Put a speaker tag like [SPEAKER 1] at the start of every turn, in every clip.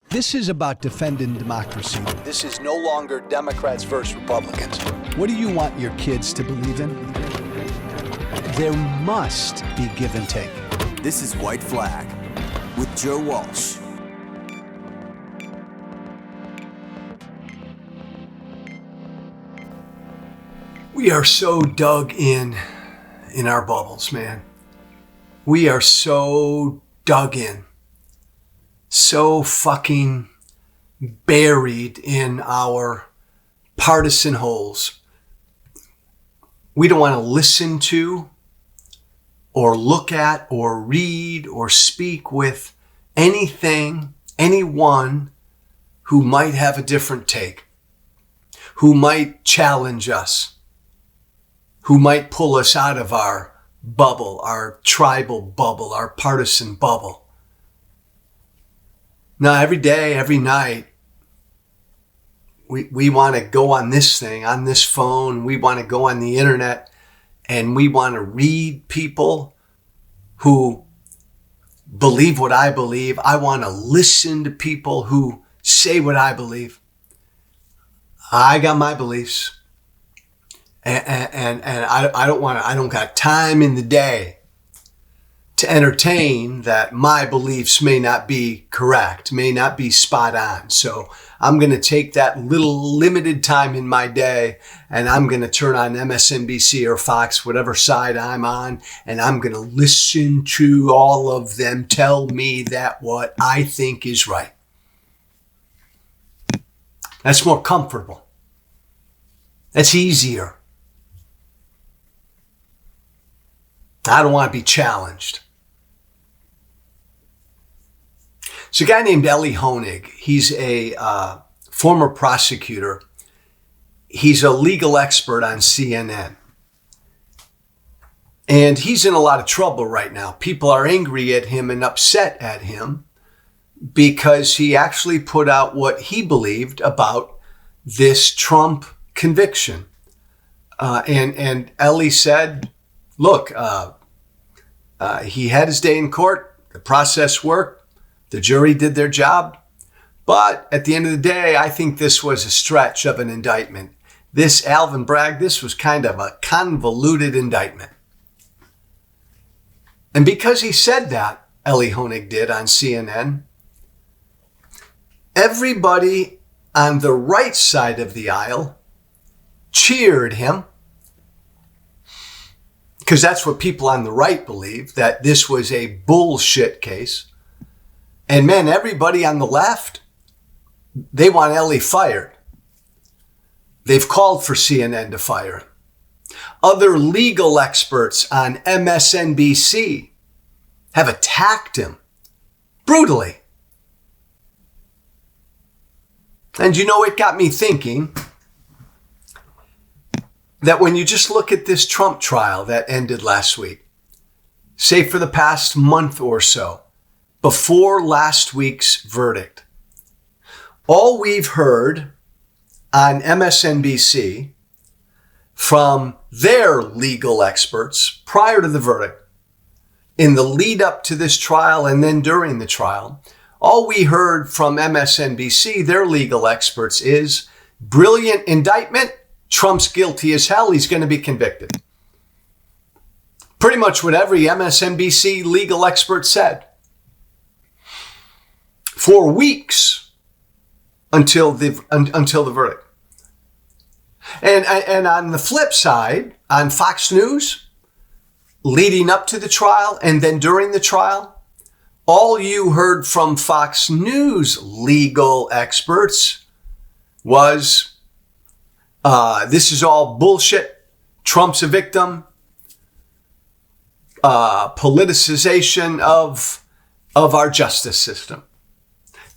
[SPEAKER 1] This is about defending democracy. This is no longer Democrats versus Republicans. What do you want your kids to believe in? There must be give and take.
[SPEAKER 2] This is White Flag with Joe Walsh.
[SPEAKER 3] We are so dug in our bubbles, man. We are so dug in. So fucking buried in our partisan holes. We don't want to listen to or look at or read or speak with anyone who might have a different take, who might challenge us, who might pull us out of our bubble, our tribal bubble, our partisan bubble. Now, every day, every night, we want to go on this thing, on this phone. We want to go on the internet and we want to read people who believe what I believe. I want to listen to people who say what I believe. I got my beliefs. And I don't got time in the day to entertain that my beliefs may not be correct, may not be spot on. So I'm going to take that little limited time in my day and I'm going to turn on MSNBC or Fox, whatever side I'm on, and I'm going to listen to all of them tell me that what I think is right. That's more comfortable. That's easier. I don't want to be challenged. It's a guy named Elie Honig. He's a former prosecutor. He's a legal expert on CNN. And he's in a lot of trouble right now. People are angry at him and upset at him because he actually put out what he believed about this Trump conviction. And Elie said, look, he had his day in court. The process worked. The jury did their job. But at the end of the day, I think this was a stretch of an indictment. This, Alvin Bragg, this was kind of a convoluted indictment. And because he said that, Elie Honig did on CNN, everybody on the right side of the aisle cheered him. Because that's what people on the right believe, that this was a bullshit case. And man, everybody on the left, they want Elie fired. They've called for CNN to fire him. Other legal experts on MSNBC have attacked him brutally. And you know, it got me thinking that when you just look at this Trump trial that ended last week, say for the past month or so, before last week's verdict, all we've heard on MSNBC from their legal experts prior to the verdict, in the lead up to this trial and then during the trial, all we heard from MSNBC, their legal experts, is brilliant indictment. Trump's guilty as hell. He's going to be convicted. Pretty much what every MSNBC legal expert said. For weeks until the verdict. And on the flip side, on Fox News, leading up to the trial and then during the trial, all you heard from Fox News legal experts was, this is all bullshit. Trump's a victim. Politicization of our justice system.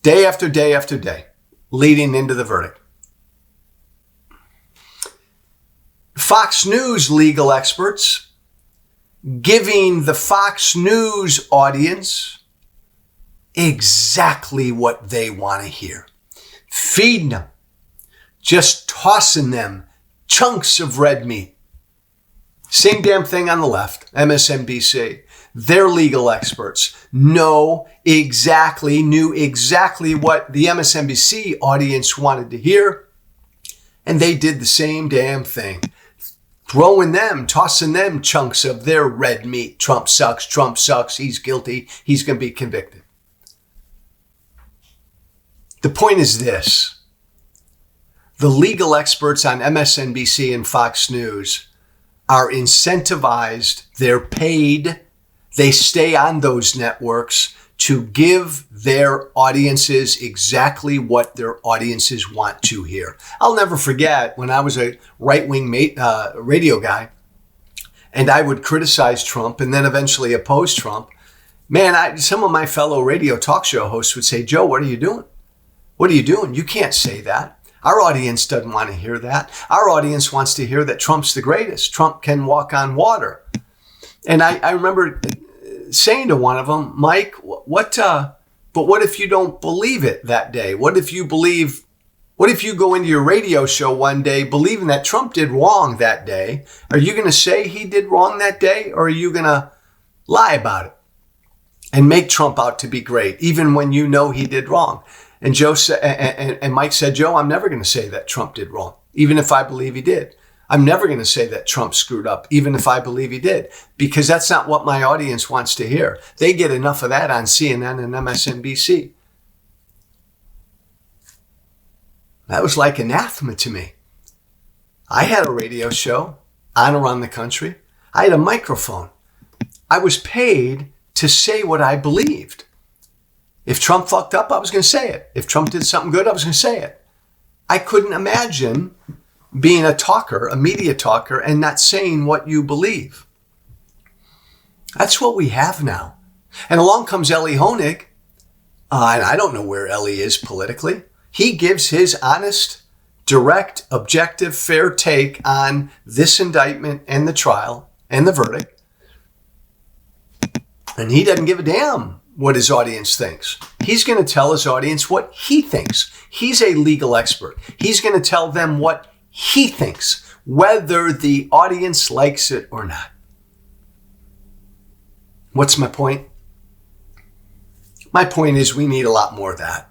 [SPEAKER 3] Day after day after day, leading into the verdict. Fox News legal experts giving the Fox News audience exactly what they want to hear. Feeding them. Just tossing them chunks of red meat. Same damn thing on the left, MSNBC. Their legal experts knew exactly what the MSNBC audience wanted to hear. And they did the same damn thing. Tossing them chunks of their red meat. Trump sucks, he's guilty, he's going to be convicted. The point is this. The legal experts on MSNBC and Fox News are incentivized, they're paid, they stay on those networks to give their audiences exactly what their audiences want to hear. I'll never forget when I was a right-wing radio guy and I would criticize Trump and then eventually oppose Trump. Man, some of my fellow radio talk show hosts would say, Joe, what are you doing? What are you doing? You can't say that. Our audience doesn't want to hear that. Our audience wants to hear that Trump's the greatest. Trump can walk on water. And I remember saying to one of them, Mike, but what if you don't believe it that day? What if you go into your radio show one day believing that Trump did wrong that day? Are you going to say he did wrong that day, or are you going to lie about it and make Trump out to be great, even when you know he did wrong? And Mike said, Joe, I'm never going to say that Trump did wrong, even if I believe he did. I'm never going to say that Trump screwed up, even if I believe he did, because that's not what my audience wants to hear. They get enough of that on CNN and MSNBC. That was like anathema to me. I had a radio show on around the country. I had a microphone. I was paid to say what I believed. If Trump fucked up, I was going to say it. If Trump did something good, I was going to say it. I couldn't imagine being a talker, a media talker, and not saying what you believe. That's what we have now. And along comes Ellie Honig, and I don't know where Ellie is politically. He gives his honest, direct, objective, fair take on this indictment and the trial and the verdict. And he doesn't give a damn what his audience thinks. He's going to tell his audience what he thinks. He's a legal expert. He's going to tell them what he thinks, whether the audience likes it or not. What's my point? My point is we need a lot more of that.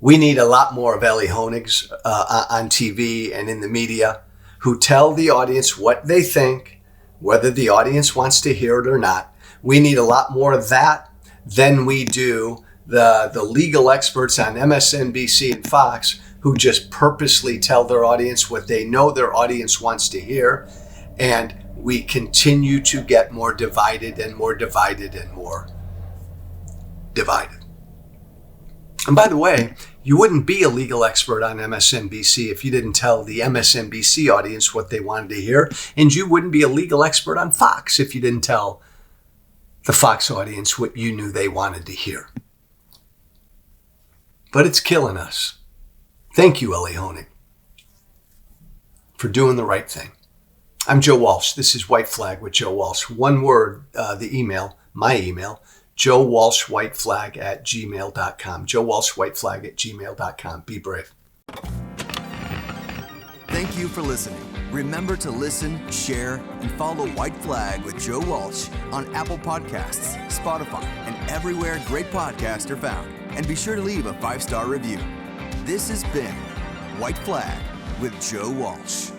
[SPEAKER 3] We need a lot more of Ellie Honigs on TV and in the media who tell the audience what they think, whether the audience wants to hear it or not. We need a lot more of that than we do the legal experts on MSNBC and Fox who just purposely tell their audience what they know their audience wants to hear. And we continue to get more divided and more divided and more divided. And by the way, you wouldn't be a legal expert on MSNBC if you didn't tell the MSNBC audience what they wanted to hear. And you wouldn't be a legal expert on Fox if you didn't tell the Fox audience what you knew they wanted to hear. But it's killing us. Thank you, Ellie Honig, for doing the right thing. I'm Joe Walsh. This is White Flag with Joe Walsh. One word, the email, my email, joewalshwhiteflag@gmail.com. joewalshwhiteflag@gmail.com. Be brave.
[SPEAKER 2] Thank you for listening. Remember to listen, share, and follow White Flag with Joe Walsh on Apple Podcasts, Spotify, and everywhere great podcasts are found. And be sure to leave a 5-star review. This has been White Flag with Joe Walsh.